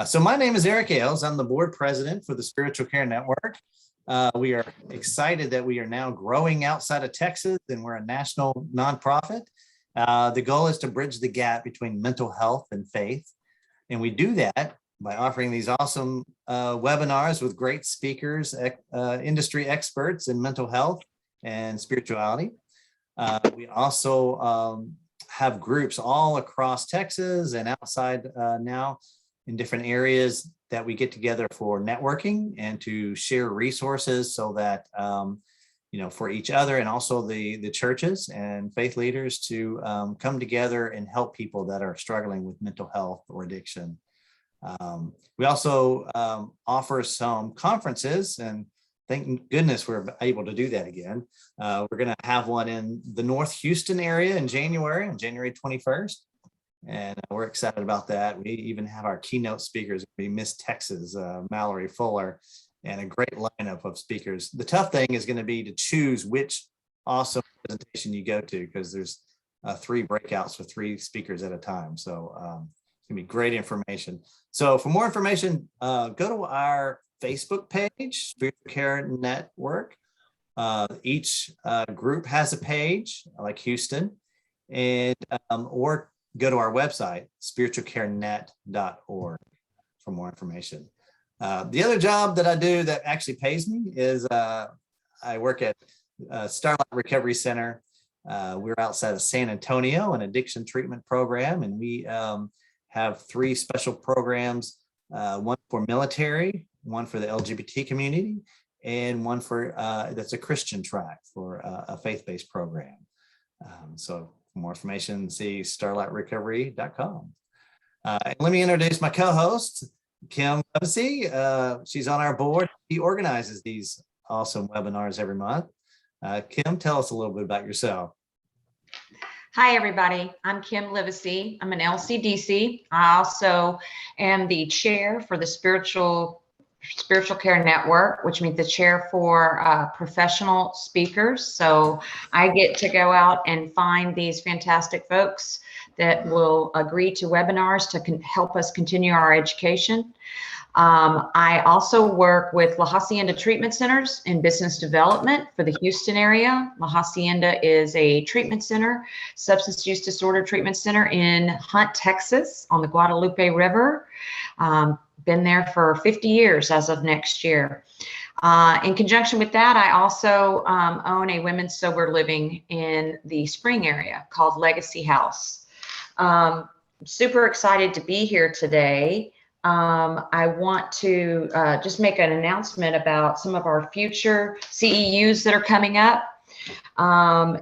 So my name is Eric Ayles. I'm the board president for the Spiritual Care Network. We are excited that we are now growing outside of Texas, and we're a national nonprofit. The goal is to bridge the gap between mental health and faith. And we do that by offering these awesome webinars with great speakers, industry experts in mental health and spirituality. We also have groups all across Texas and outside now in different areas that we get together for networking and to share resources so that, for each other and also the churches and faith leaders to come together and help people that are struggling with mental health or addiction. We also offer some conferences, and thank goodness we're able to do that again. We're going to have one in the North Houston area in January, on January 21st. And we're excited about that. We even have our keynote speakers, Miss Texas, Mallory Fuller, and a great lineup of speakers. The tough thing is going to be to choose which awesome presentation you go to, because there's 3 breakouts with 3 speakers at a time. So it's going to be great information. So for more information, go to our Facebook page, Spiritual Care Network. Each group has a page, like Houston, and or go to our website, spiritualcarenet.org, for more information. The other job that I do that actually pays me is I work at Starlite Recovery Center. We're outside of San Antonio, an addiction treatment program, and we have 3 special programs, one for military, one for the LGBT community, and one for that's a Christian track for a faith-based program. So for more information, see starliterecovery.com. Let me introduce my co-host, Kim Livesay. She's on our board. She organizes these awesome webinars every month. Kim, tell us a little bit about yourself. Hi, everybody. I'm Kim Livesay. I'm an LCDC. I also am the chair for the Spiritual Care Network, which means the chair for professional speakers. So I get to go out and find these fantastic folks that will agree to webinars to help us continue our education. I also work with La Hacienda Treatment Centers in business development for the Houston area. La Hacienda is a treatment center, substance use disorder treatment center in Hunt, Texas, on the Guadalupe River. Been there for 50 years as of next year. In conjunction with that, I also own a women's sober living in the Spring area called Legacy House. Super excited to be here today. I want to just make an announcement about some of our future CEUs that are coming up.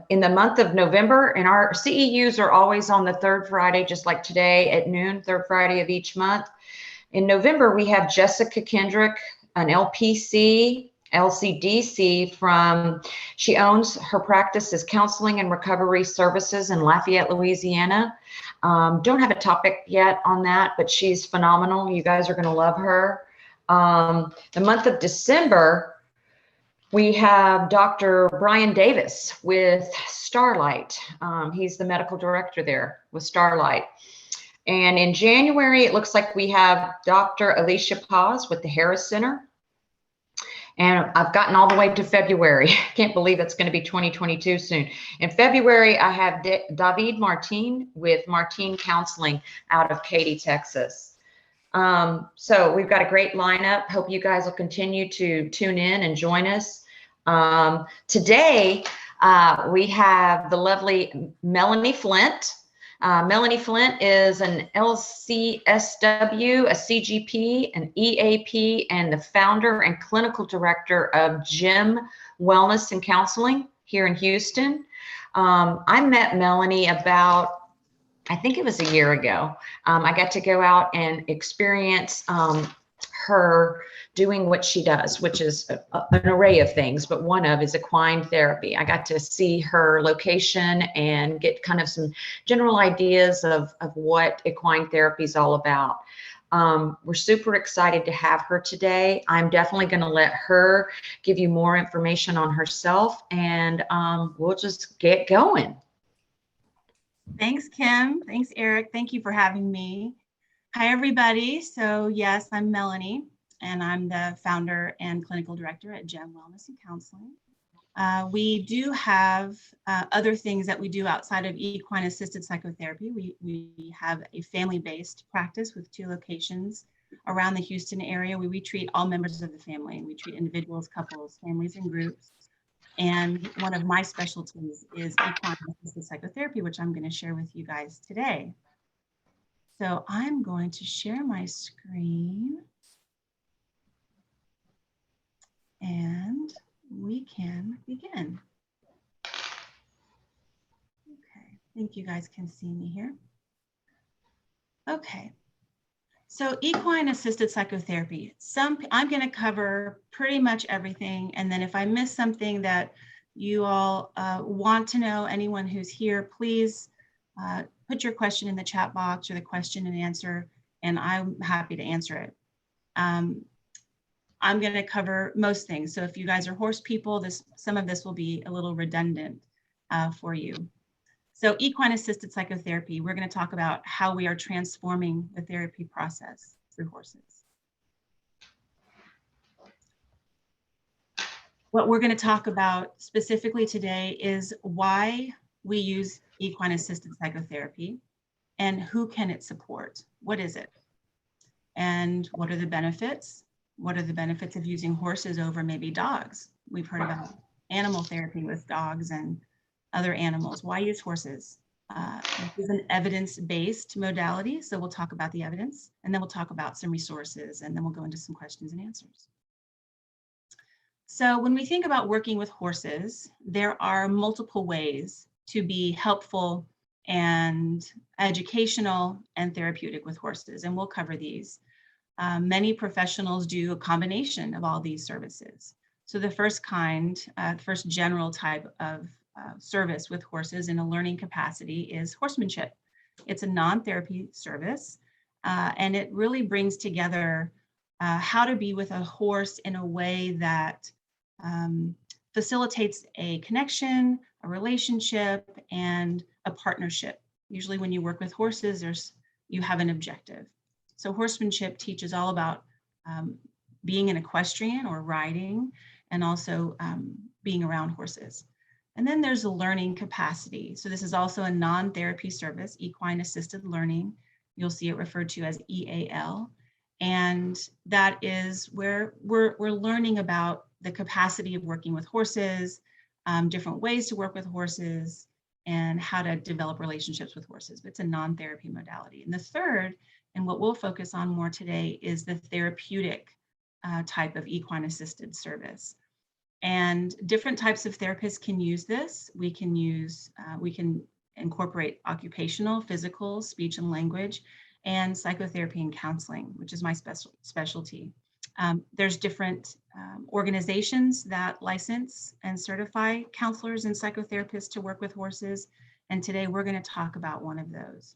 In the month of November, and our CEUs are always on the 3rd Friday, just like today at noon, 3rd Friday of each month. In November, we have Jessica Kendrick, an LPC, LCDC she owns her practice as Counseling and Recovery Services in Lafayette, Louisiana. Don't have a topic yet on that, but she's phenomenal. You guys are going to love her. The month of December, we have Dr. Brian Davis with Starlite. He's the medical director there with Starlite. And in January, it looks like we have Dr. Alicia Paz with the Harris Center. And I've gotten all the way to February. Can't believe it's going to be 2022 soon. In February, I have David Martin with Martin Counseling out of Katy, Texas. So we've got a great lineup. Hope you guys will continue to tune in and join us. Today, we have the lovely Melanie Flint. Melanie Flint is an LCSW, a CGP, an EAP, and the founder and clinical director of Gym Wellness and Counseling here in Houston. I met Melanie about, I think it was a year ago. I got to go out and experience her doing what she does, which is an array of things, but one of is equine therapy. I got to see her location and get kind of some general ideas of what equine therapy is all about. We're super excited to have her today. I'm definitely going to let her give you more information on herself, and we'll just get going. Thanks, Kim. Thanks, Eric. Thank you for having me. Hi, everybody. So yes, I'm Melanie, and I'm the founder and clinical director at GEM Wellness and Counseling. We do have other things that we do outside of equine assisted psychotherapy. We have a family-based practice with 2 locations around the Houston area. We treat all members of the family. We treat individuals, couples, families, and groups. And one of my specialties is equine assisted psychotherapy, which I'm going to share with you guys today. So I'm going to share my screen and we can begin. Okay, I think you guys can see me here. Okay, so equine assisted psychotherapy. I'm going to cover pretty much everything, and then if I miss something that you all want to know, anyone who's here, please put your question in the chat box or the question and answer, and I'm happy to answer it. I'm going to cover most things. So if you guys are horse people, some of this will be a little redundant for you. So equine assisted psychotherapy, we're going to talk about how we are transforming the therapy process through horses. What we're going to talk about specifically today is why we use equine assisted psychotherapy and who can it support? What is it? And what are the benefits? What are the benefits of using horses over maybe dogs? We've heard about animal therapy with dogs and other animals. Why use horses? This is an evidence-based modality, so we'll talk about the evidence, and then we'll talk about some resources, and then we'll go into some questions and answers. So when we think about working with horses, there are multiple ways to be helpful and educational and therapeutic with horses, and we'll cover these. Many professionals do a combination of all these services. So the first kind, first general type of service with horses in a learning capacity is horsemanship. It's a non-therapy service, and it really brings together how to be with a horse in a way that facilitates a connection, a relationship, and a partnership. Usually when you work with horses, you have an objective. So horsemanship teaches all about being an equestrian or riding, and also being around horses. And then there's a learning capacity. So this is also a non-therapy service, equine assisted learning. You'll see it referred to as EAL. And that is where we're learning about the capacity of working with horses, different ways to work with horses, and how to develop relationships with horses. But it's a non-therapy modality. And the third, and what we'll focus on more today, is the therapeutic type of equine assisted service. And different types of therapists can use this. We can incorporate occupational, physical, speech and language, and psychotherapy and counseling, which is my specialty. There's different organizations that license and certify counselors and psychotherapists to work with horses. And today we're going to talk about one of those.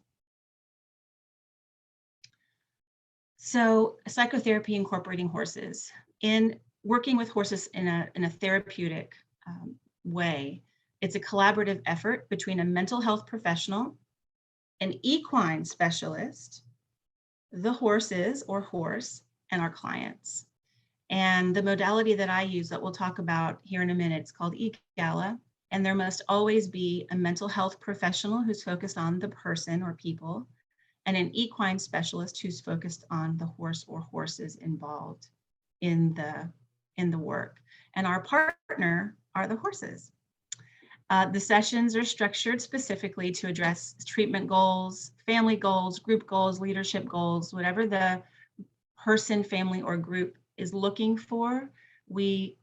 So psychotherapy incorporating horses. In working with horses in a therapeutic way, it's a collaborative effort between a mental health professional, an equine specialist, the horses or horse, and our clients. And the modality that I use that we'll talk about here in a minute is called EGALA. And there must always be a mental health professional who's focused on the person or people, and an equine specialist who's focused on the horse or horses involved in the work. And our partner are the horses. The sessions are structured specifically to address treatment goals, family goals, group goals, leadership goals, whatever the person, family, or group is looking for, we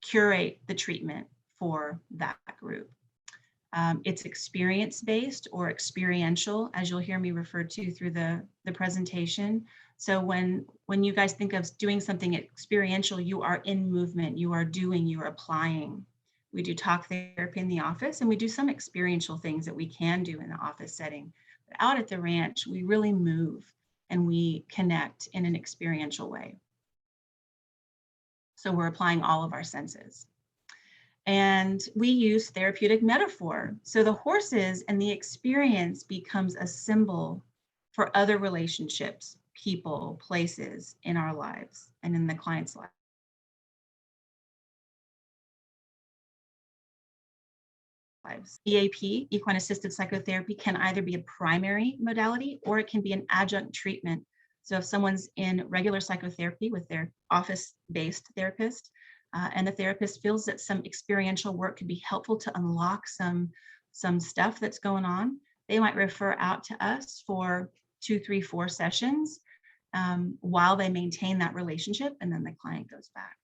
curate the treatment for that group. It's experience-based or experiential, as you'll hear me refer to through the presentation. So when you guys think of doing something experiential, you are in movement, you are doing, you are applying. We do talk therapy in the office, and we do some experiential things that we can do in the office setting. But out at the ranch, we really move and we connect in an experiential way. So we're applying all of our senses. And we use therapeutic metaphor. So the horses and the experience becomes a symbol for other relationships, people, places in our lives and in the client's life. EAP, Equine Assisted Psychotherapy, can either be a primary modality or it can be an adjunct treatment. So if someone's in regular psychotherapy with their office-based therapist, and the therapist feels that some experiential work could be helpful to unlock some stuff that's going on, they might refer out to us for 2, 3, 4 sessions while they maintain that relationship, and then the client goes back.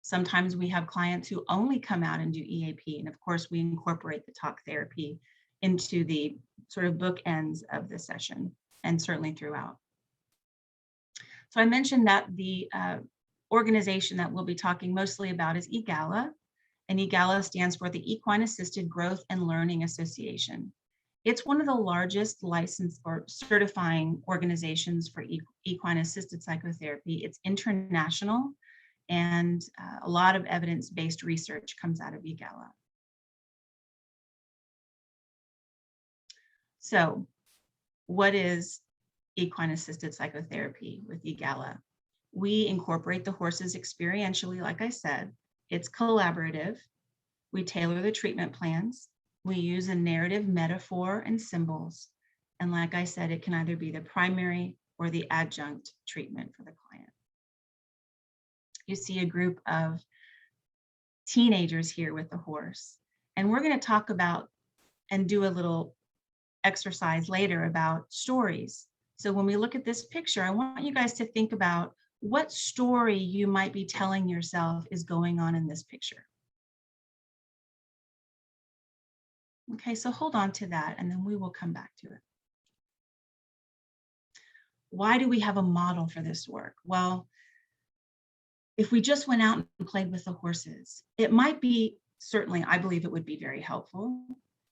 Sometimes we have clients who only come out and do EAP, and of course we incorporate the talk therapy into the sort of bookends of the session and certainly throughout. So I mentioned that the organization that we'll be talking mostly about is EGALA, and EGALA stands for the Equine Assisted Growth and Learning Association. It's one of the largest licensed or certifying organizations for equine assisted psychotherapy. It's international, and a lot of evidence-based research comes out of EGALA. So what is equine assisted psychotherapy with EGALA? We incorporate the horses experientially, like I said. It's collaborative. We tailor the treatment plans. We use a narrative, metaphor, and symbols. And like I said, it can either be the primary or the adjunct treatment for the client. You see a group of teenagers here with the horse. And we're going to talk about and do a little exercise later about stories. So when we look at this picture, I want you guys to think about what story you might be telling yourself is going on in this picture. Okay, so hold on to that, and then we will come back to it. Why do we have a model for this work? Well, if we just went out and played with the horses, it might be, certainly, I believe it would be very helpful,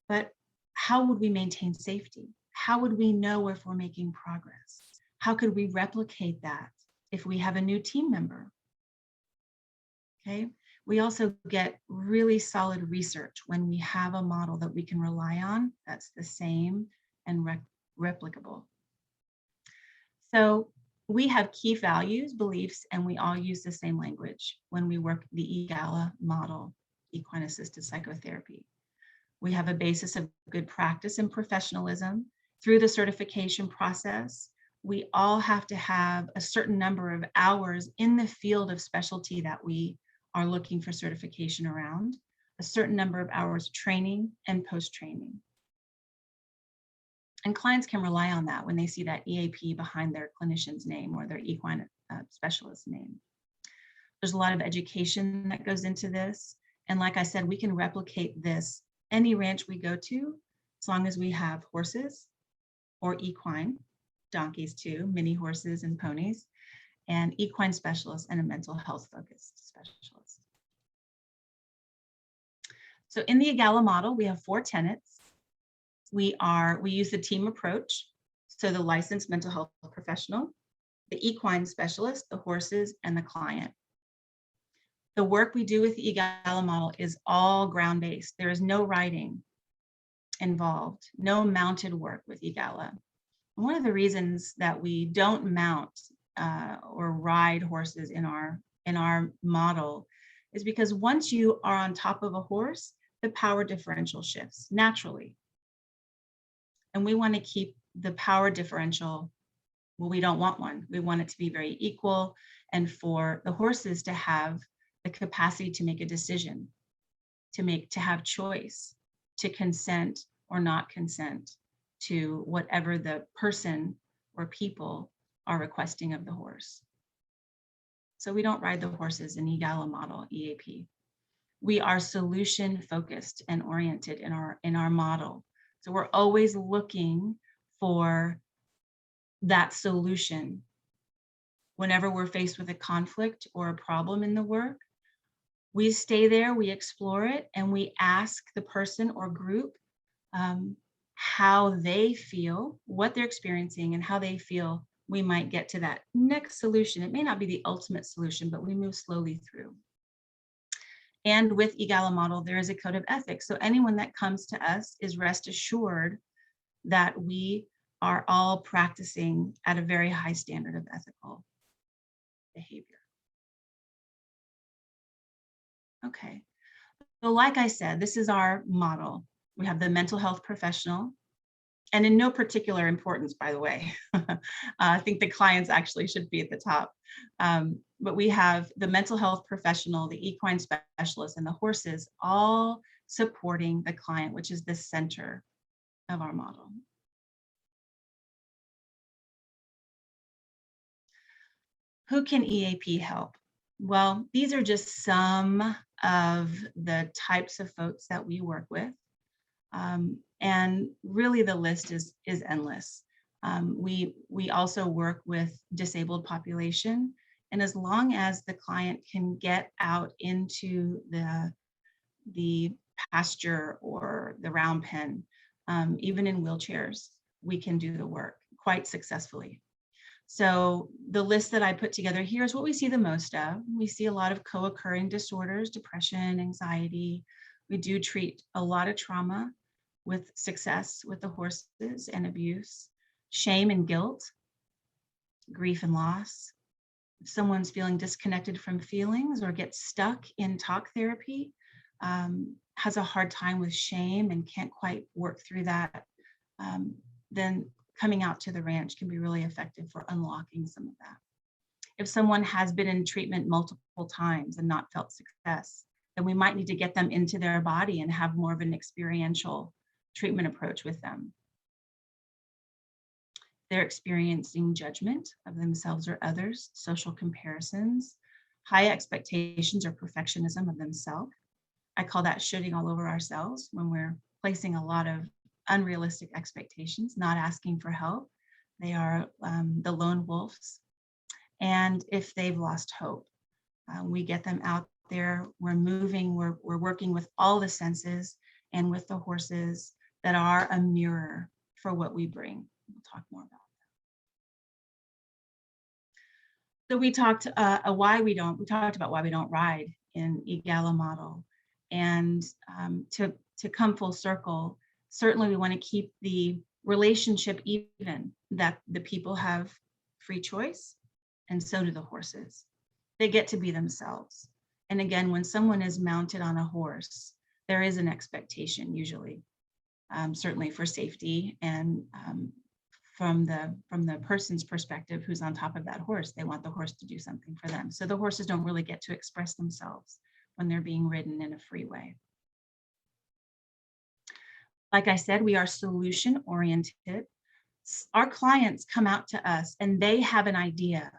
but how would we maintain safety? How would we know if we're making progress? How could we replicate that if we have a new team member? Okay, we also get really solid research when we have a model that we can rely on that's the same and replicable. So we have key values, beliefs, and we all use the same language when we work the EGALA model, Equine Assisted Psychotherapy. We have a basis of good practice and professionalism through the certification process. We all have to have a certain number of hours in the field of specialty that we are looking for certification around, a certain number of hours training and post-training. And clients can rely on that when they see that EAP behind their clinician's name or their equine specialist name. There's a lot of education that goes into this. And like I said, we can replicate this any ranch we go to, as long as we have horses or equine, donkeys too, mini horses and ponies, and equine specialists and a mental health focused specialist. So in the EGALA model, we have 4 tenets. We use the team approach. So the licensed mental health professional, the equine specialist, the horses, and the client. The work we do with the EGALA model is all ground-based. There is no writing involved, no mounted work with EGALA. One of the reasons that we don't mount or ride horses in our model is because once you are on top of a horse, the power differential shifts naturally. And we want to keep the power differential, well, we don't want one. We want it to be very equal and for the horses to have the capacity to make a decision, to have choice, to consent or not consent to whatever the person or people are requesting of the horse. So we don't ride the horses in EGALA model, EAP. We are solution focused and oriented in our model. So we're always looking for that solution. Whenever we're faced with a conflict or a problem in the work, we stay there, we explore it, and we ask the person or group how they feel, what they're experiencing, and how they feel we might get to that next solution. It may not be the ultimate solution, but we move slowly through. And with EGALA model, there is a code of ethics. So anyone that comes to us is rest assured that we are all practicing at a very high standard of ethical behavior. Okay, so like I said, this is our model. We have the mental health professional, and in no particular importance, by the way. I think the clients actually should be at the top. But we have the mental health professional, the equine specialist, and the horses all supporting the client, which is the center of our model. Who can EAP help? Well, these are just some of the types of folks that we work with. And really the list is endless. We also work with disabled population. And as long as the client can get out into the pasture or the round pen, even in wheelchairs, we can do the work quite successfully. So the list that I put together here is what we see the most of. We see a lot of co-occurring disorders, depression, anxiety. We do treat a lot of trauma with success with the horses and abuse, shame and guilt, grief and loss. If someone's feeling disconnected from feelings or gets stuck in talk therapy, has a hard time with shame and can't quite work through that, then coming out to the ranch can be really effective for unlocking some of that. If someone has been in treatment multiple times and not felt success, then we might need to get them into their body and have more of an experiential treatment approach with them. They're experiencing judgment of themselves or others, social comparisons, high expectations or perfectionism of themselves. I call that shooting all over ourselves when we're placing a lot of unrealistic expectations, not asking for help. They are the lone wolves. And if they've lost hope, we get them out there, we're moving, we're working with all the senses and with the horses that are a mirror for what we bring. We'll talk more about that. So we talked about why we don't ride in EGALA model. And to come full circle, certainly we want to keep the relationship even, that the people have free choice, and so do the horses. They get to be themselves. And again, when someone is mounted on a horse, there is an expectation usually, certainly for safety, and from the person's perspective who's on top of that horse, they want the horse to do something for them. So the horses don't really get to express themselves when they're being ridden in a free way. Like I said, we are solution-oriented. Our clients come out to us and they have an idea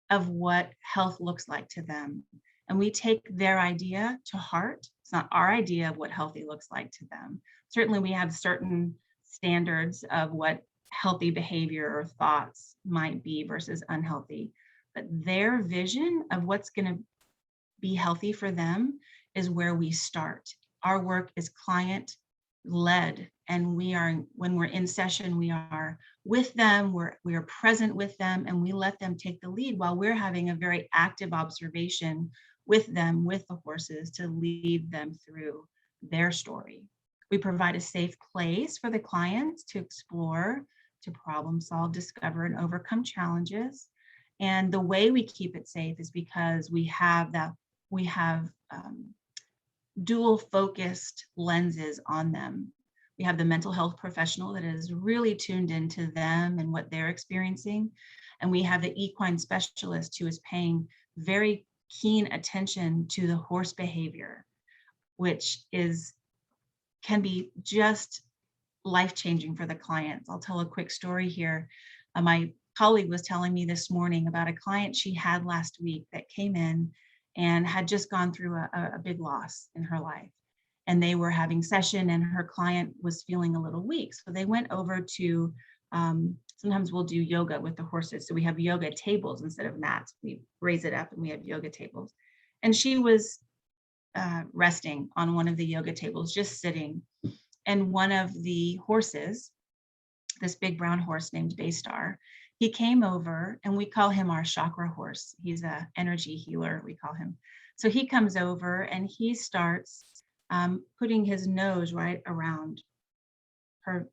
of what health looks like to them. And we take their idea to heart. It's not our idea of what healthy looks like to them. Certainly we have certain standards of what healthy behavior or thoughts might be versus unhealthy. But their vision of what's going to be healthy for them is where we start. Our work is client-led, and when we're in session, we are with them, we are present with them, and we let them take the lead while we're having a very active observation with them, with the horses, to lead them through their story. We provide a safe place for the clients to explore, to problem solve, discover, and overcome challenges. And the way we keep it safe is because we have dual focused lenses on them. We have the mental health professional that is really tuned into them and what they're experiencing. And we have the equine specialist who is paying very keen attention to the horse behavior, which can be just life-changing for the clients. I'll tell a quick story here. My colleague was telling me this morning about a client she had last week that came in and had just gone through a big loss in her life. And they were having session and her client was feeling a little weak. So they went over to, sometimes we'll do yoga with the horses. So we have yoga tables instead of mats. We raise it up and we have yoga tables. And she was resting on one of the yoga tables, just sitting. And one of the horses, this big brown horse named Baystar, he came over, and we call him our chakra horse. He's an energy healer, we call him. So he comes over and he starts putting his nose right around her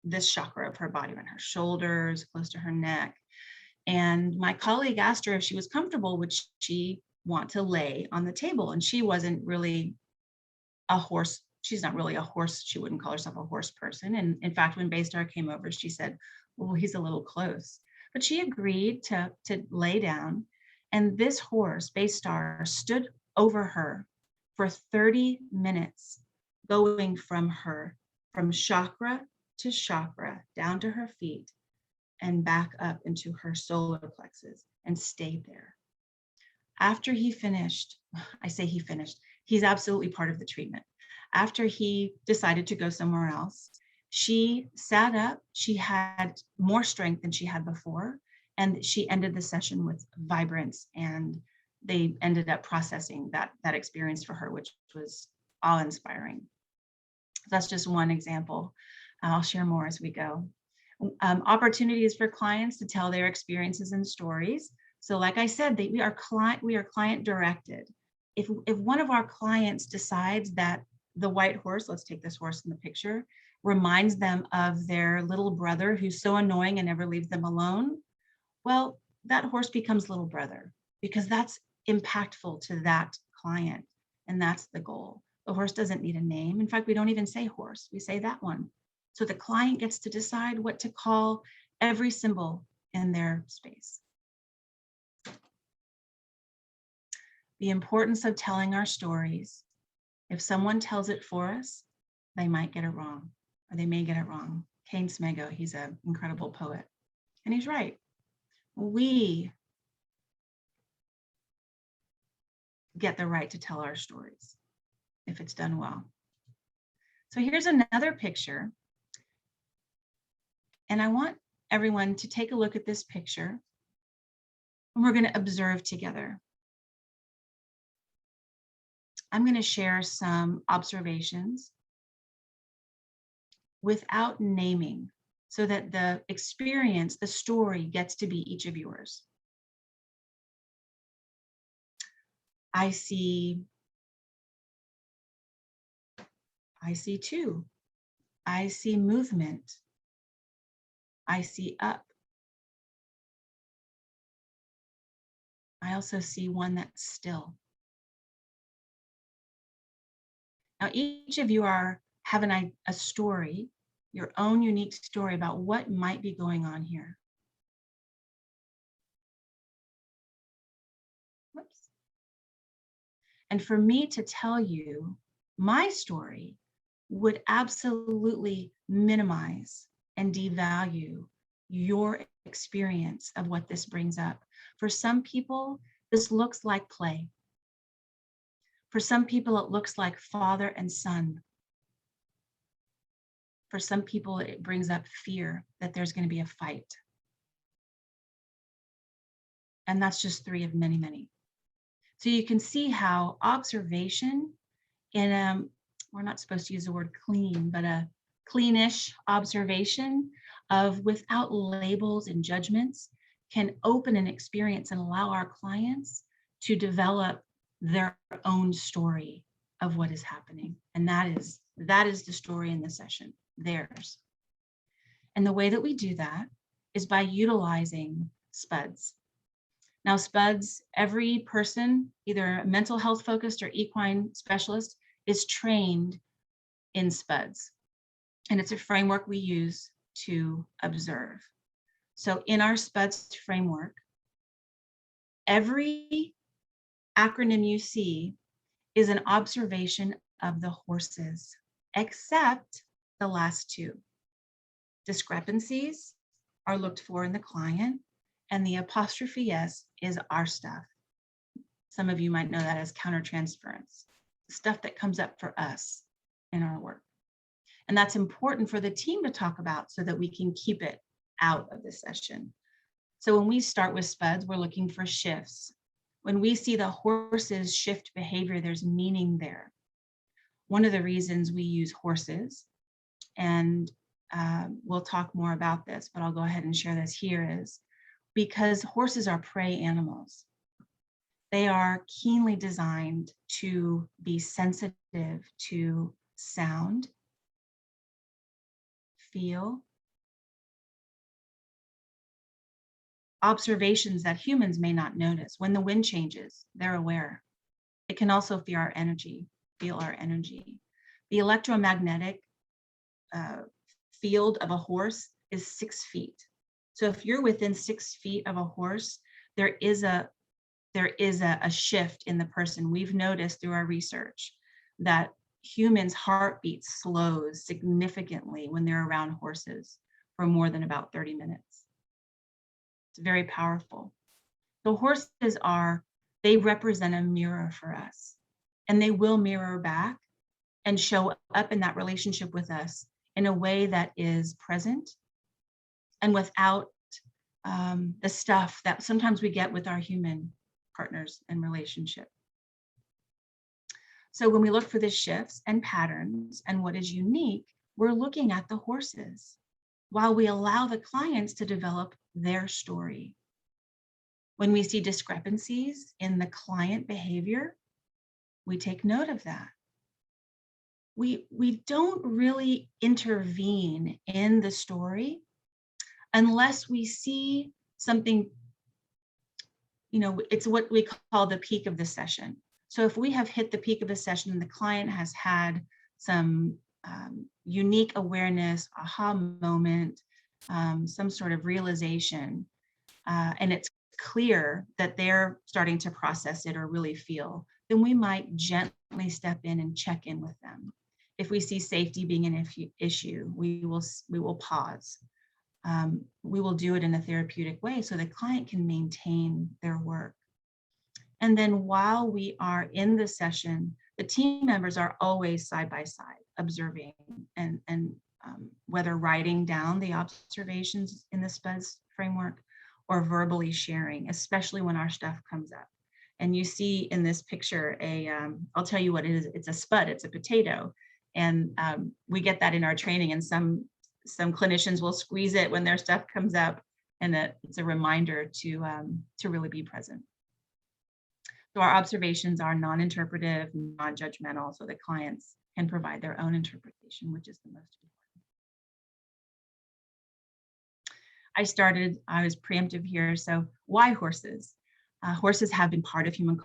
this chakra of her body, around her shoulders, close to her neck. And my colleague asked her if she was comfortable, would she want to lay on the table? And she wasn't really a horse. She's not really a horse. She wouldn't call herself a horse person. And in fact, when Baystar came over, she said, well, he's a little close. But she agreed to lay down. And this horse, Baystar, stood over her for 30 minutes, going from chakra to chakra, down to her feet and back up into her solar plexus, and stayed there. After he finished, I say he finished, he's absolutely part of the treatment. After he decided to go somewhere else, she sat up, she had more strength than she had before, and she ended the session with vibrance, and they ended up processing that experience for her, which was awe-inspiring. That's just one example. I'll share more as we go. Opportunities for clients to tell their experiences and stories. So like I said, we are client directed. If one of our clients decides that the white horse, let's take this horse in the picture, reminds them of their little brother who's so annoying and never leaves them alone, well, that horse becomes little brother, because that's impactful to that client, and that's the goal. The horse doesn't need a name. In fact, we don't even say horse, we say that one. So the client gets to decide what to call every symbol in their space. The importance of telling our stories. If someone tells it for us, they might get it wrong, or they may get it wrong. Kane Smego, he's an incredible poet, and he's right. We get the right to tell our stories if it's done well. So here's another picture. And I want everyone to take a look at this picture, and we're going to observe together. I'm going to share some observations without naming, so that the experience, the story, gets to be each of yours. I see two. I see movement. I see up. I also see one that's still. Now, each of you have a story, your own unique story about what might be going on here. Whoops. And for me to tell you my story would absolutely minimize and devalue your experience of what this brings up. For some people, this looks like play. For some people, it looks like father and son. For some people, it brings up fear that there's going to be a fight. And that's just 3 of many, many. So you can see how observation in we're not supposed to use the word clean, but a cleanish observation of without labels and judgments can open an experience and allow our clients to develop their own story of what is happening. And that is the story in the session, theirs. And the way that we do that is by utilizing SPUDs. Now, SPUDs, every person, either mental health focused or equine specialist, is trained in SPUDs. And it's a framework we use to observe. So in our SPUDs framework, every acronym you see is an observation of the horses, except the last 2. Discrepancies are looked for in the client, and the apostrophe S is our stuff. Some of you might know that as countertransference, stuff that comes up for us in our work. And that's important for the team to talk about so that we can keep it out of the session. So when we start with SPUDs, we're looking for shifts. When we see the horses shift behavior, there's meaning there. One of the reasons we use horses, and we'll talk more about this, but I'll go ahead and share this here, is because horses are prey animals. They are keenly designed to be sensitive to sound, feel, observations that humans may not notice. When the wind changes, they're aware. It can also feel our energy. The electromagnetic field of a horse is 6 feet. So if you're within 6 feet of a horse, there is a shift in the person. We've noticed through our research that humans' heartbeat slows significantly when they're around horses for more than about 30 minutes. It's very powerful. The horses they represent a mirror for us, and they will mirror back and show up in that relationship with us in a way that is present and without the stuff that sometimes we get with our human partners and relationship. So when we look for the shifts and patterns and what is unique, we're looking at the horses while we allow the clients to develop their story. When we see discrepancies in the client behavior, we take note of that. We don't really intervene in the story unless we see something, it's what we call the peak of the session. So if we have hit the peak of the session and the client has had some unique awareness, aha moment, some sort of realization, and it's clear that they're starting to process it or really feel, then we might gently step in and check in with them. If we see safety being an issue, we will pause. We will do it in a therapeutic way so the client can maintain their work. And then while we are in the session, the team members are always side by side, observing and whether writing down the observations in the SPUDs framework or verbally sharing, especially when our stuff comes up. And you see in this picture, I'll tell you what it is. It's a SPUD, it's a potato. And we get that in our training, and some clinicians will squeeze it when their stuff comes up, and it's a reminder to really be present. So our observations are non-interpretive, non-judgmental, so the clients can provide their own interpretation, which is the most important. I was preemptive here. So why horses? Horses have been part of human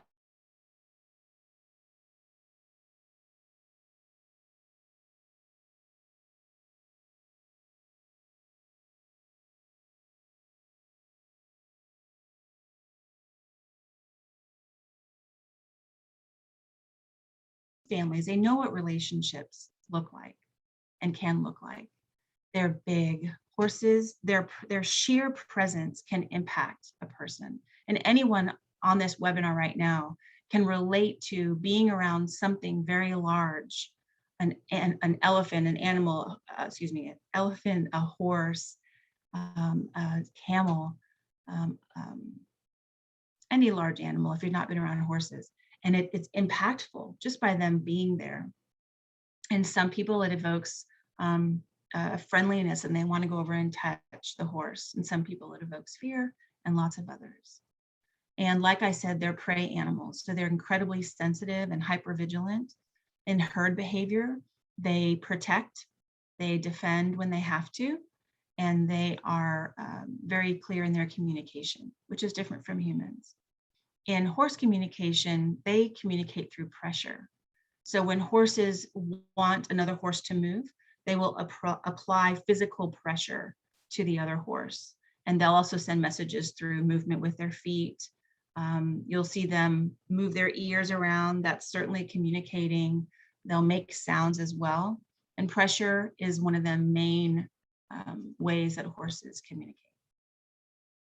families. They know what relationships look like and can look like. They're big. Horses, their sheer presence can impact a person. And anyone on this webinar right now can relate to being around something very large, an elephant, an animal, an elephant, a horse, a camel, any large animal if you've not been around horses. And it's impactful just by them being there. And some people, it evokes friendliness and they want to go over and touch the horse. And some people, it evokes fear, and lots of others. And like I said, they're prey animals. So they're incredibly sensitive and hypervigilant in herd behavior. They protect, they defend when they have to, and they are very clear in their communication, which is different from humans. In horse communication, they communicate through pressure. So when horses want another horse to move, they will apply physical pressure to the other horse. And they'll also send messages through movement with their feet. You'll see them move their ears around. That's certainly communicating. They'll make sounds as well. And pressure is one of the main ways that horses communicate.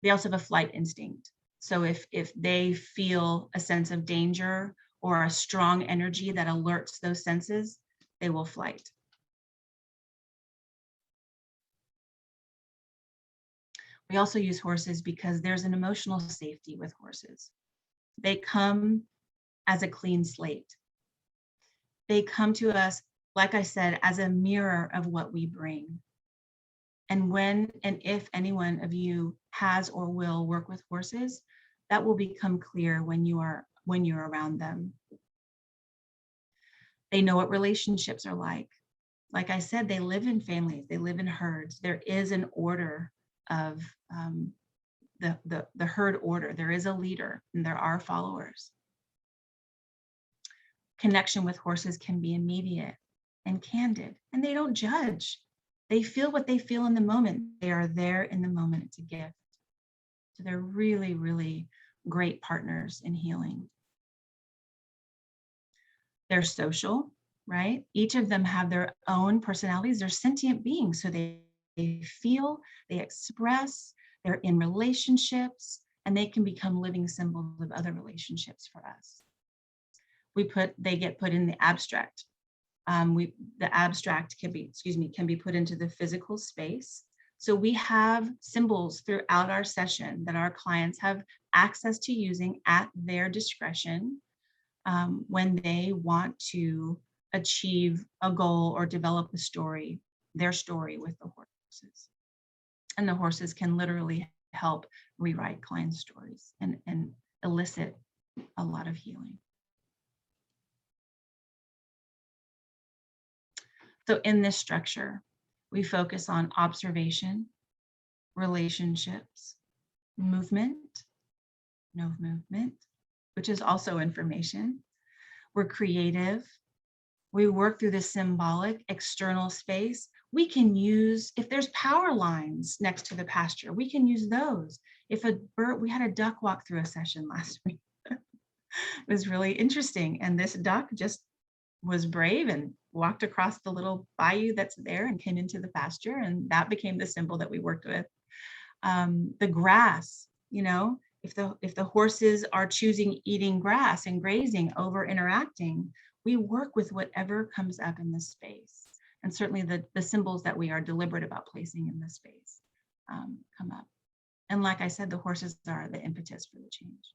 They also have a flight instinct. So if they feel a sense of danger or a strong energy that alerts those senses, they will flight. We also use horses because there's an emotional safety with horses. They come as a clean slate. They come to us, like I said, as a mirror of what we bring. And when and if any one of you has or will work with horses, that will become clear when you're around them. They know what relationships are like. Like I said, they live in families, they live in herds. There is an order of the herd order. There is a leader and there are followers. Connection with horses can be immediate and candid, and they don't judge. They feel what they feel in the moment. They are there in the moment. It's a gift. So they're really, really great partners in healing. They're social, right? Each of them have their own personalities. They're sentient beings. So they feel, they express, they're in relationships, and they can become living symbols of other relationships for us. They get put in the abstract. The abstract can be put into the physical space. So we have symbols throughout our session that our clients have access to using at their discretion when they want to achieve a goal or develop a story, their story with the horses. And the horses can literally help rewrite clients' stories and elicit a lot of healing. So in this structure, we focus on observation, relationships, movement, no movement, which is also information. We're creative. We work through the symbolic external space. We can use, if there's power lines next to the pasture, we can use those. If a bird, we had a duck walk through a session last week. It was really interesting. And this duck just was brave and walked across the little bayou that's there and came into the pasture, and that became the symbol that we worked with. The grass, if the horses are choosing eating grass and grazing over interacting, we work with whatever comes up in the space. And certainly the symbols that we are deliberate about placing in the space come up. And like I said, the horses are the impetus for the change.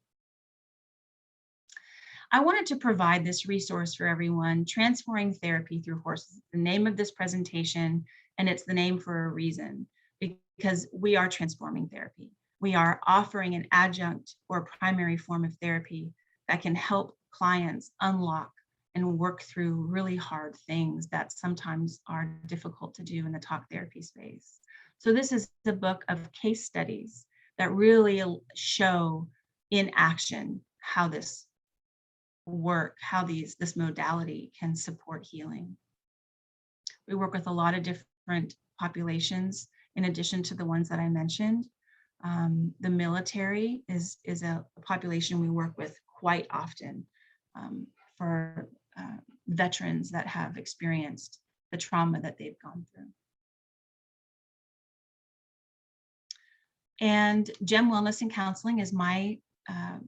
I wanted to provide this resource for everyone, Transforming Therapy Through Horses, the name of this presentation, and it's the name for a reason, because we are transforming therapy. We are offering an adjunct or primary form of therapy that can help clients unlock and work through really hard things that sometimes are difficult to do in the talk therapy space. So this is the book of case studies that really show in action how this work, how this modality can support healing. We work with a lot of different populations in addition to the ones that I mentioned. The military is a population we work with quite often for veterans that have experienced the trauma that they've gone through. And GEM Wellness and Counseling is my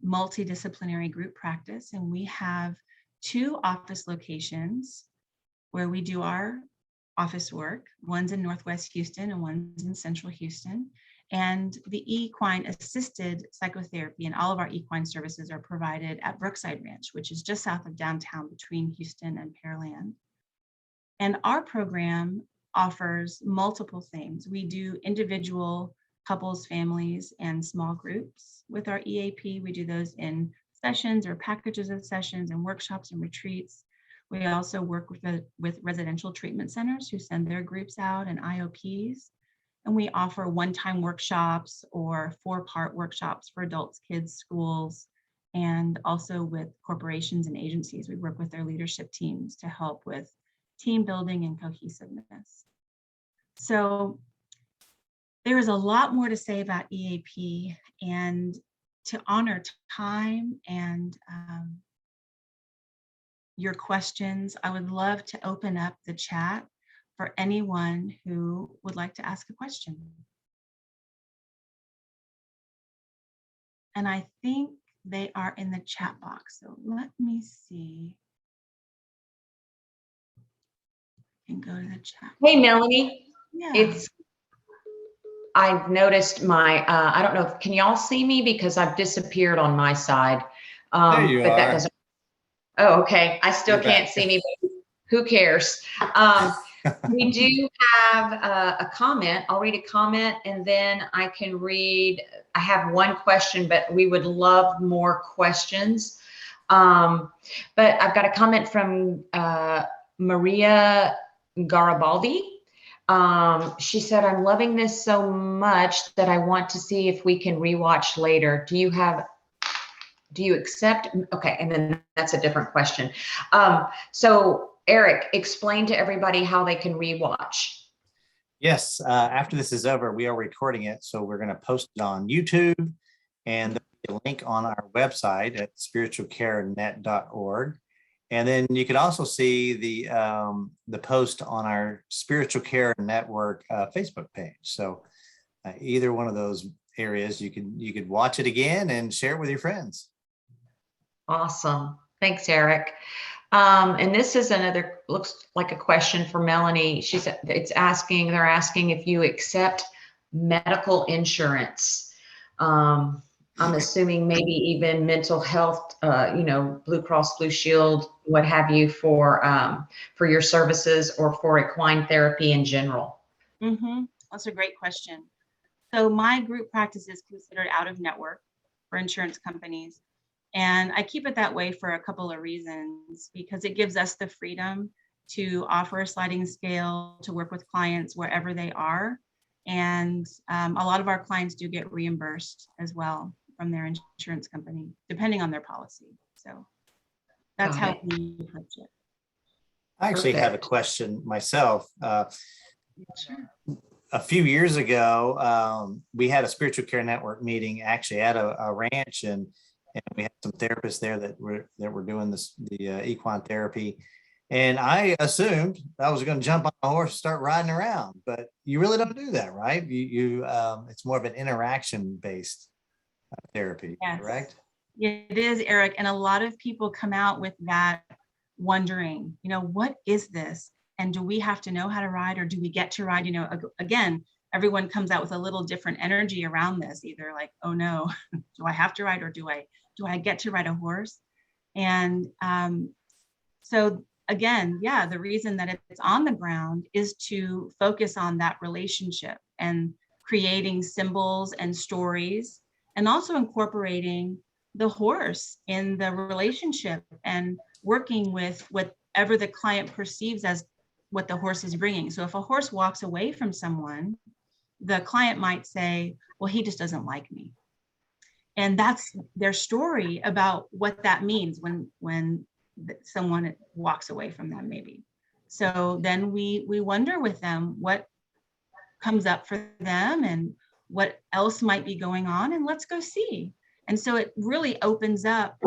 multidisciplinary group practice, and we have 2 office locations where we do our office work. One's in Northwest Houston and one's in Central Houston. And the Equine Assisted Psychotherapy and all of our equine services are provided at Brookside Ranch, which is just south of downtown between Houston and Pearland. And our program offers multiple things. We do individual couples, families, and small groups with our EAP. We do those in sessions or packages of sessions and workshops and retreats. We also work with residential treatment centers who send their groups out and IOPs. And we offer one-time workshops or 4-part workshops for adults, kids, schools, and also with corporations and agencies. We work with their leadership teams to help with team building and cohesiveness. So there is a lot more to say about EAP, and to honor time and your questions, I would love to open up the chat for anyone who would like to ask a question. And I think they are in the chat box, so let me see. I can go to the chat. Hey, Melanie. Yeah. I've noticed my, I don't know, can y'all see me? Because I've disappeared on my side. There you but are. that doesn't, oh, okay. I still You're can't back. see me, but who cares? We do have a comment. I'll read a comment and then I can read, I have one question, but we would love more questions. But I've got a comment from Maria Garibaldi. She said, I'm loving this so much that I want to see if we can rewatch later. Do you accept? Okay, and then that's a different question. So Eric, explain to everybody how they can rewatch. Yes, after this is over, we are recording it, so we're going to post it on YouTube, and there'll be a link on our website at spiritualcarenet.org. And then you could also see the post on our Spiritual Care Network Facebook page. So either one of those areas, you could watch it again and share it with your friends. Awesome. Thanks, Eric. And this is another, looks like a question for Melanie. They're asking if you accept medical insurance. I'm assuming maybe even mental health, Blue Cross Blue Shield, what have you, for your services or for equine therapy in general. That's a great question. So my group practice is considered out of network for insurance companies. And I keep it that way for a couple of reasons, because it gives us the freedom to offer a sliding scale to work with clients wherever they are. And a lot of our clients do get reimbursed as well from their insurance company, depending on their policy. So that's how we approach it. I actually have a question myself. Sure. A few years ago, we had a Spiritual Care Network meeting actually at a ranch, and we had some therapists there that were doing the equine therapy. And I assumed I was going to jump on a horse and start riding around, but you really don't do that, right? It's more of an interaction-based therapy, yes. Correct? Yeah, it is, Eric. And a lot of people come out with that wondering, what is this? And do we have to know how to ride, or do we get to ride? Again, everyone comes out with a little different energy around this, either like, oh no, do I have to ride, or do I get to ride a horse? And so again, yeah, the reason that it's on the ground is to focus on that relationship and creating symbols and stories, and also incorporating the horse in the relationship and working with whatever the client perceives as what the horse is bringing. So if a horse walks away from someone, the client might say, well, he just doesn't like me. And that's their story about what that means when someone walks away from them, maybe. So then we wonder with them what comes up for them and what else might be going on, and let's go see. And so it really opens up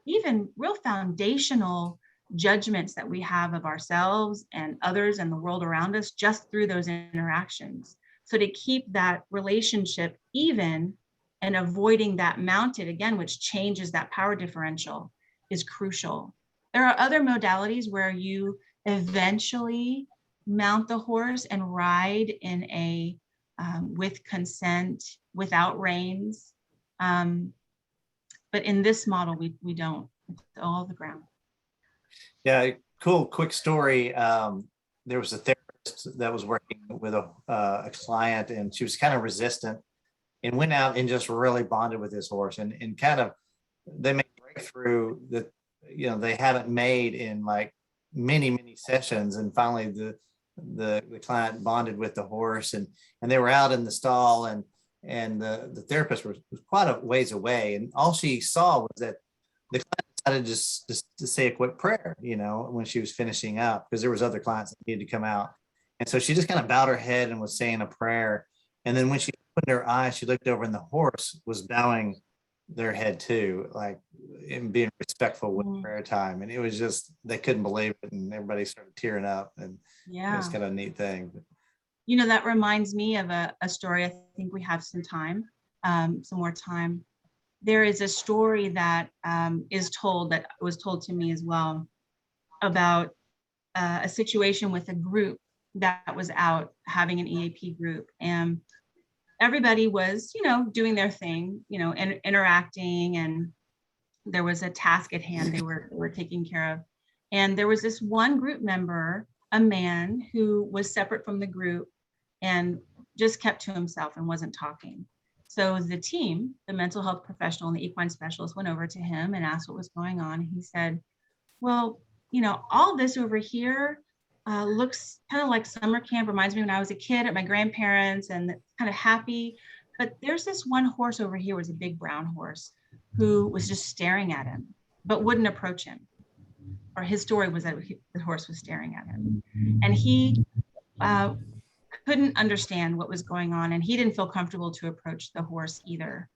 even real foundational judgments that we have of ourselves and others and the world around us just through those interactions. So to keep that relationship even and avoiding that mounted, again, which changes that power differential, is crucial. There are other modalities where you eventually mount the horse and ride in a with consent, without reins. But in this model, we don't. It's all the ground. Yeah, cool. Quick story. There was a therapist that was working with a client, and she was kind of resistant, and went out and just really bonded with this horse, and kind of they made a breakthrough that they haven't made in like many sessions, and finally the client bonded with the horse, and they were out in the stall, and the therapist was quite a ways away, and all she saw was that the client decided just to say a quick prayer, when she was finishing up, because there was other clients that needed to come out. And so she just kind of bowed her head and was saying a prayer. And then when she opened her eyes, she looked over, and the horse was bowing their head too, like and being respectful with prayer time. And it was just, they couldn't believe it. And everybody started tearing up, and yeah, it was kind of a neat thing. That reminds me of a story. I think we have some more time. There is a story that was told to me as well, about a situation with a group that was out having an EAP group, and everybody was, doing their thing, and interacting, and there was a task at hand they were taking care of. And there was this one group member, a man, who was separate from the group and just kept to himself and wasn't talking. So the team, the mental health professional and the equine specialist, went over to him and asked what was going on. He said, well, all this over here, looks kind of like summer camp, reminds me when I was a kid at my grandparents, and kind of happy. But there's this one horse over here, was a big brown horse, who was just staring at him, but wouldn't approach him. Or his story was that the horse was staring at him. And he couldn't understand what was going on, and he didn't feel comfortable to approach the horse either.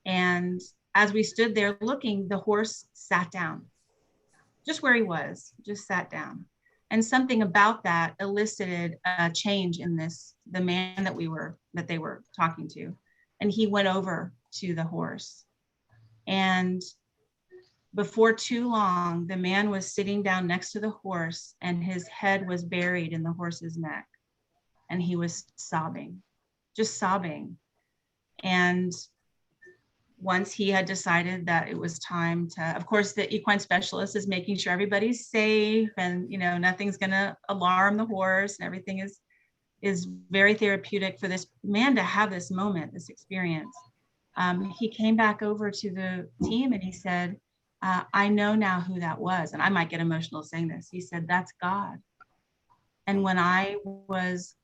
And as we stood there looking, the horse sat down, just where he was, just sat down. And something about that elicited a change in the man that they were talking to. And he went over to the horse. And before too long, the man was sitting down next to the horse, and his head was buried in the horse's neck. And he was sobbing, just sobbing. And once he had decided that it was time to, of course, the equine specialist is making sure everybody's safe, and nothing's gonna alarm the horse, and everything is very therapeutic for this man to have this moment, this experience. He came back over to the team and he said, I know now who that was. And I might get emotional saying this. He said, that's God. And when I was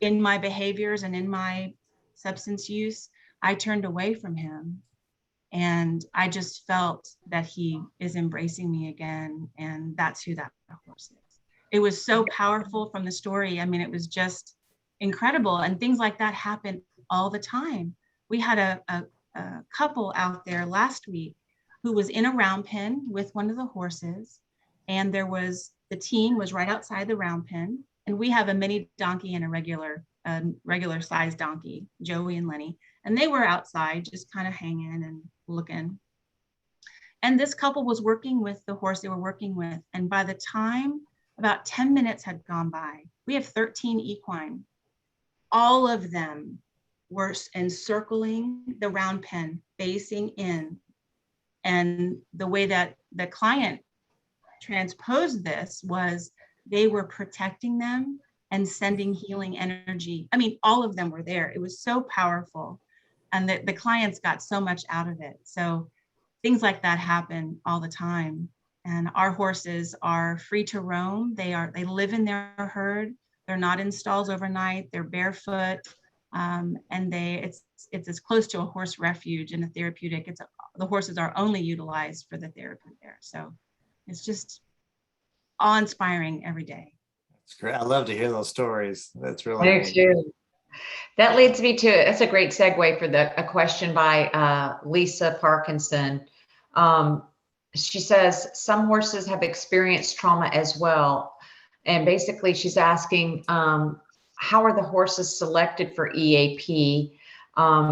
in my behaviors and in my substance use, I turned away from him, and I just felt that he is embracing me again. And that's who that horse is. It was so powerful from the story. I mean, it was just incredible. And things like that happen all the time. We had a couple out there last week who was in a round pen with one of the horses, and the team was right outside the round pen. And we have a mini donkey and a regular sized donkey, Joey and Lenny. And they were outside just kind of hanging and looking. And this couple was working with the horse they were working with. And by the time about 10 minutes had gone by, we have 13 equine. All of them were encircling the round pen, facing in. And the way that the client transposed this was they were protecting them and sending healing energy. I mean, all of them were there. It was so powerful. And the clients got so much out of it. So things like that happen all the time. And our horses are free to roam. They live in their herd. They're not in stalls overnight. They're barefoot. And it's as close to a horse refuge and a therapeutic. The horses are only utilized for the therapy there. So it's just awe-inspiring every day. That's great. I love to hear those stories. That's really I do neat. too. That leads me to, that's a great segue for a question by Lisa Parkinson. She says, some horses have experienced trauma as well. And basically she's asking, how are the horses selected for EAP?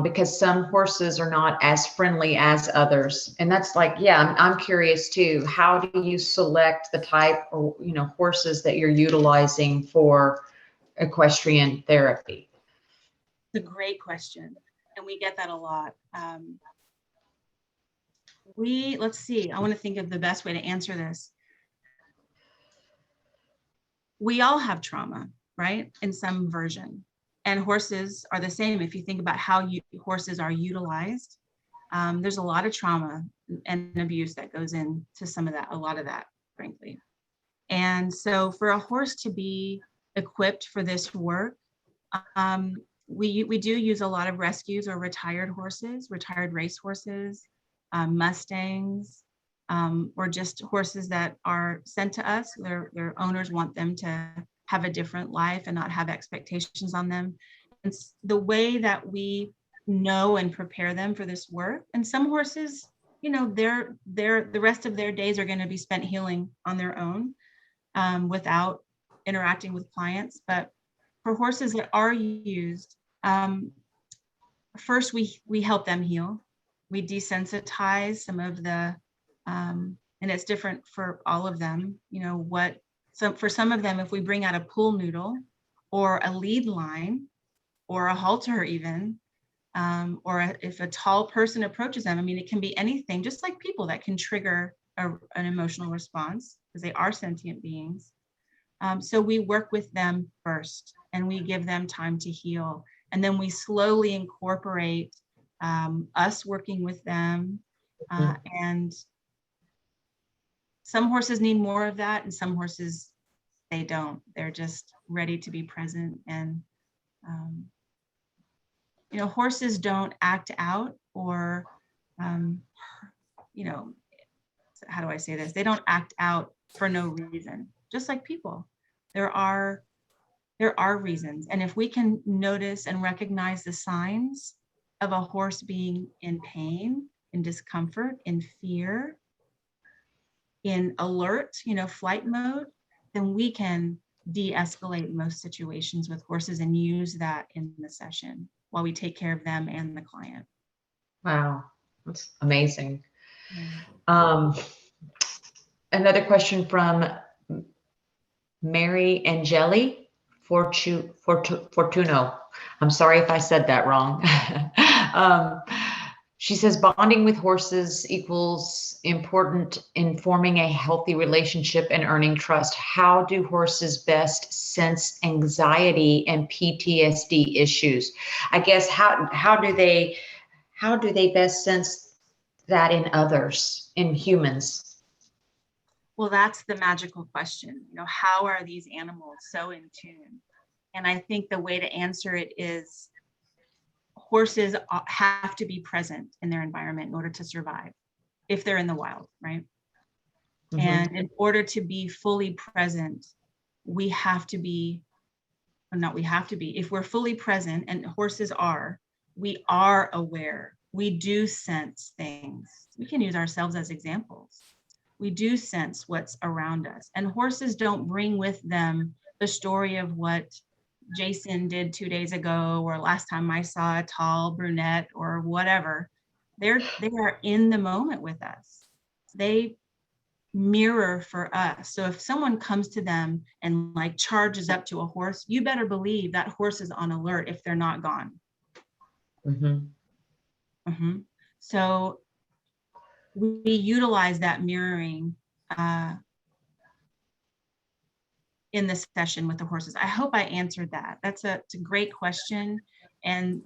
Because some horses are not as friendly as others. And that's like, yeah, I'm curious too. How do you select the type of, horses that you're utilizing for equestrian therapy? It's a great question. And we get that a lot. Let's see, I want to think of the best way to answer this. We all have trauma, right? In some version. And horses are the same. If you think about how horses are utilized, there's a lot of trauma and abuse that goes into a lot of that, frankly. And so for a horse to be equipped for this work, we do use a lot of rescues or retired horses, retired race horses, Mustangs, or just horses that are sent to us. Their owners want them to have a different life and not have expectations on them. And the way that we know and prepare them for this work, and some horses, the rest of their days are going to be spent healing on their own without interacting with clients. But for horses that are used, first we help them heal. We desensitize some of the, and it's different for all of them, for some of them, if we bring out a pull noodle or a lead line or a halter even, or if a tall person approaches them, I mean, it can be anything, just like people that can trigger an emotional response because they are sentient beings. So we work with them first and we give them time to heal. And then we slowly incorporate us working with them. And some horses need more of that and some horses they don't. They're just ready to be present. And, you know, horses don't act out or, you know, how do I say this? They don't act out for no reason, just like people. There are reasons. And if we can notice and recognize the signs of a horse being in pain, in discomfort, in fear, in alert, you know, flight mode, then we can de-escalate most situations with horses and use that in the session while we take care of them and the client. Wow, that's amazing. Yeah. Another question from Mary Angeli Fortuno. I'm sorry if I said that wrong. She says, bonding with horses equals important in forming a healthy relationship and earning trust. How do horses best sense anxiety and PTSD issues? I guess, how do they best sense that in others, in humans? Well, that's the magical question. You know, how are these animals so in tune? And I think the way to answer it is horses have to be present in their environment in order to survive if they're in the wild, right? Mm-hmm. And in order to be fully present, we have to be, or not we have to be, if we're fully present, and horses are, we are aware. We do sense things. We can use ourselves as examples. We do sense what's around us. And horses don't bring with them the story of what Jason did 2 days ago, or last time I saw a tall brunette, or whatever. They are in the moment with us. They mirror for us. So if someone comes to them and like charges up to a horse, you better believe that horse is on alert if they're not gone. Mm-hmm. Mm-hmm. So we utilize that mirroring in the session with the horses. I hope I answered that. It's a great question. And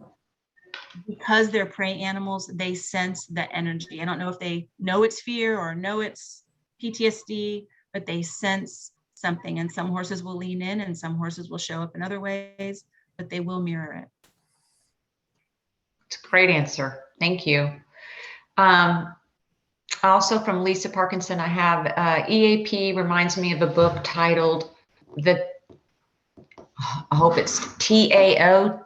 because they're prey animals, they sense that energy. I don't know if they know it's fear or know it's PTSD, but they sense something. And some horses will lean in and some horses will show up in other ways, but they will mirror it. It's a great answer. Thank you. Also from Lisa Parkinson, I have EAP reminds me of a book titled I hope it's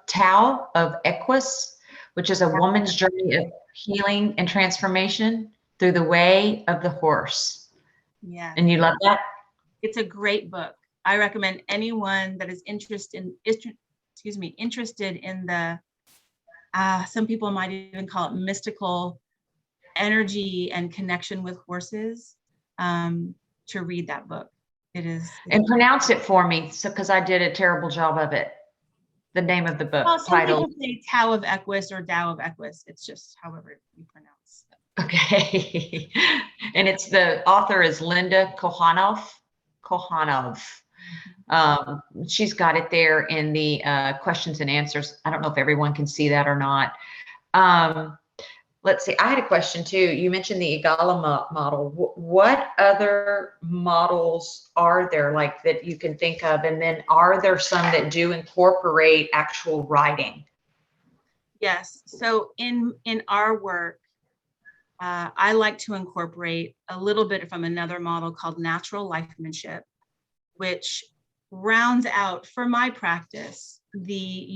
Tao of Equus, which is a woman's journey of healing and transformation through the way of the horse. Yeah. And you love that? It's a great book. I recommend anyone that is interested in the, some people might even call it mystical energy and connection with horses, to read that book. It is. And pronounce it for me, because I did a terrible job of it. The name of the book. Well, some title. people say Tao of Equus or Tao of Equus. It's just however you pronounce it. Okay. And it's the author is Linda Kohanov. She's got it there in the questions and answers. I don't know if everyone can see that or not. Let's see. I had a question too. You mentioned the EGALA model. What other models are there like that you can think of? And then are there some that do incorporate actual writing? Yes. So in our work, I like to incorporate a little bit from another model called natural lifemanship, which rounds out, for my practice, the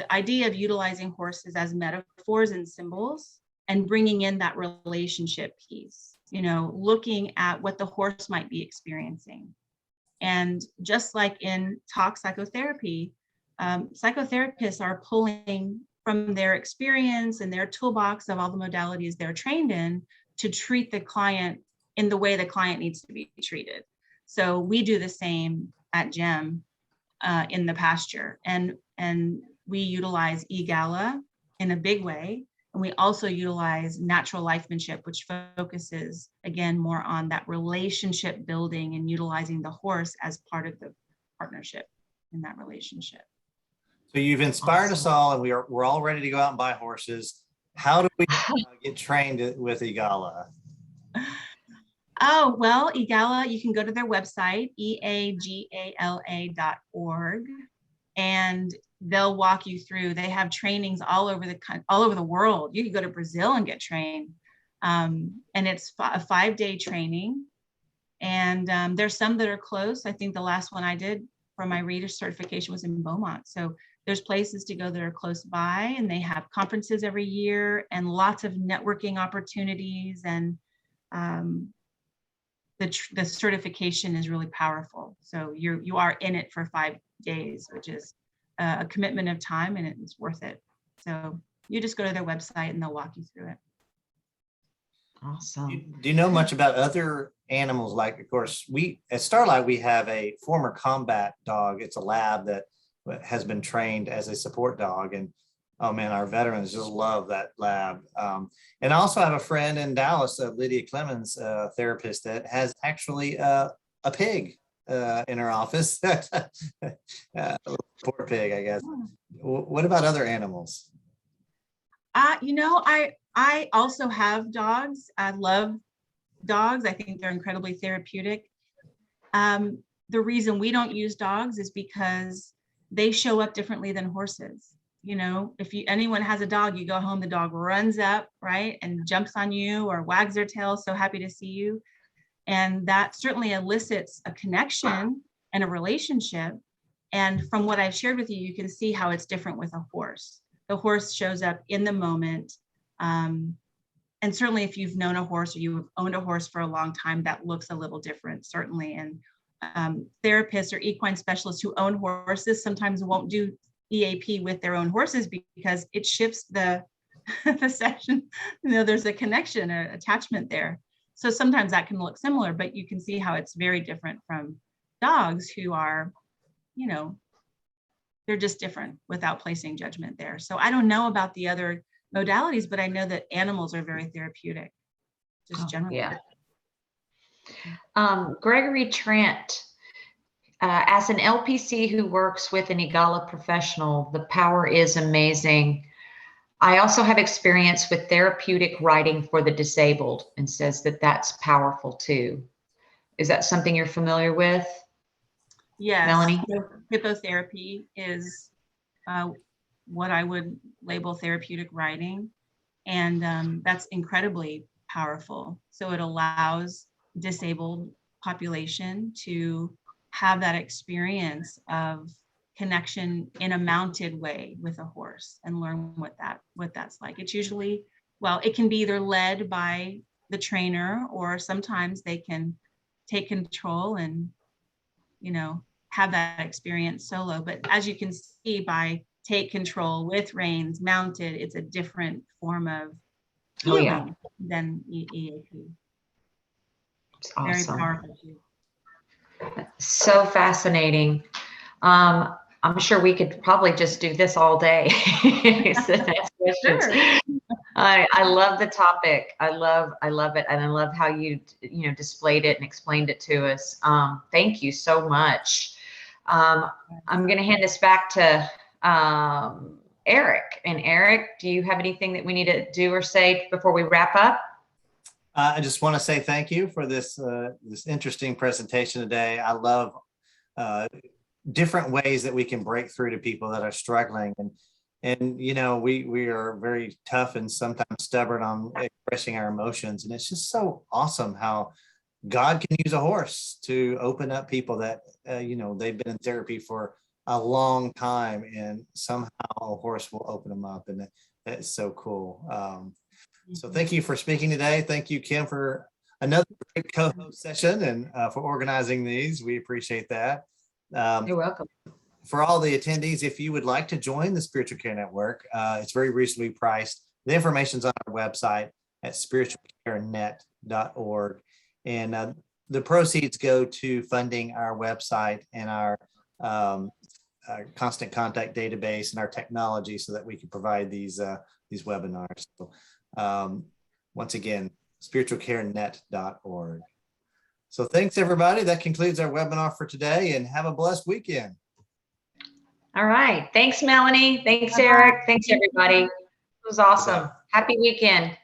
idea of utilizing horses as metaphors and symbols and bringing in that relationship piece, you know, looking at what the horse might be experiencing. And just like in talk psychotherapy, psychotherapists are pulling from their experience and their toolbox of all the modalities they're trained in to treat the client in the way the client needs to be treated. So we do the same at GEM in the pasture, and we utilize EGALA in a big way, and we also utilize natural lifemanship, which focuses again more on that relationship building and utilizing the horse as part of the partnership in that relationship. So you've inspired us all, and we're all ready to go out and buy horses. How do we get trained with EGALA? Oh, well, EGALA, you can go to their website, EAGALA.org, and they'll walk you through. They have trainings all over the world. You can go to Brazil and get trained. And it's a 5-day training. And there's some that are close. I think the last one I did for my reader certification was in Beaumont. So there's places to go that are close by, and they have conferences every year and lots of networking opportunities. And the certification is really powerful. So you are in it for 5 days, which is a commitment of time, and it's worth it. So you just go to their website and they'll walk you through it. Awesome. Do you know much about other animals? Like, of course, we at Starlite, we have a former combat dog. It's a lab that has been trained as a support dog. And oh man, our veterans just love that lab. And I also have a friend in Dallas, Lydia Clemens, therapist, that has actually a pig in her office. Poor pig, I guess. What about other animals? I also have dogs. I love dogs. I think they're incredibly therapeutic. The reason we don't use dogs is because they show up differently than horses. You know, if anyone has a dog, you go home, the dog runs up, right, and jumps on you or wags their tail, so happy to see you. And that certainly elicits a connection and a relationship. And from what I've shared with you, you can see how it's different with a horse. The horse shows up in the moment. And certainly if you've known a horse or you've owned a horse for a long time, that looks a little different, certainly. And therapists or equine specialists who own horses sometimes won't do EAP with their own horses because it shifts the session. You know, there's a connection or attachment there. So sometimes that can look similar, but you can see how it's very different from dogs who are, you know, they're just different without placing judgment there. So I don't know about the other modalities, but I know that animals are very therapeutic, just generally. Yeah. Gregory Trent, as an LPC who works with an EGALA professional, the power is amazing. I also have experience with therapeutic writing for the disabled and says that that's powerful too. Is that something you're familiar with? Yes. Melanie? Hippotherapy is what I would label therapeutic writing. And that's incredibly powerful. So it allows disabled population to have that experience of connection in a mounted way with a horse and learn what that's like. It's usually, well, it can be either led by the trainer, or sometimes they can take control and, you know, have that experience solo. But as you can see, by take control with reins mounted, it's a different form of healing than EAP. It's awesome. Very powerful too. So fascinating. I'm sure we could probably just do this all day. Sure. I love the topic. I love it. And I love how you displayed it and explained it to us. Thank you so much. I'm going to hand this back to Eric. And Eric, do you have anything that we need to do or say before we wrap up? I just want to say thank you for this interesting presentation today. I love different ways that we can break through to people that are struggling, and you know, we are very tough and sometimes stubborn on expressing our emotions, and it's just so awesome how God can use a horse to open up people that you know, they've been in therapy for a long time, and somehow a horse will open them up, and that is so cool. So thank you for speaking today. Thank you, Kim, for another great co-host session and for organizing these. We appreciate that. You're welcome. For all the attendees, if you would like to join the Spiritual Care Network, it's very reasonably priced. The information's on our website at spiritualcarenet.org. And the proceeds go to funding our website and our constant contact database and our technology so that we can provide these webinars. So, once again, spiritualcarenet.org. So thanks, everybody. That concludes our webinar for today, and have a blessed weekend. All right. Thanks, Melanie. Thanks, Eric. Thanks, everybody. It was awesome. Happy weekend.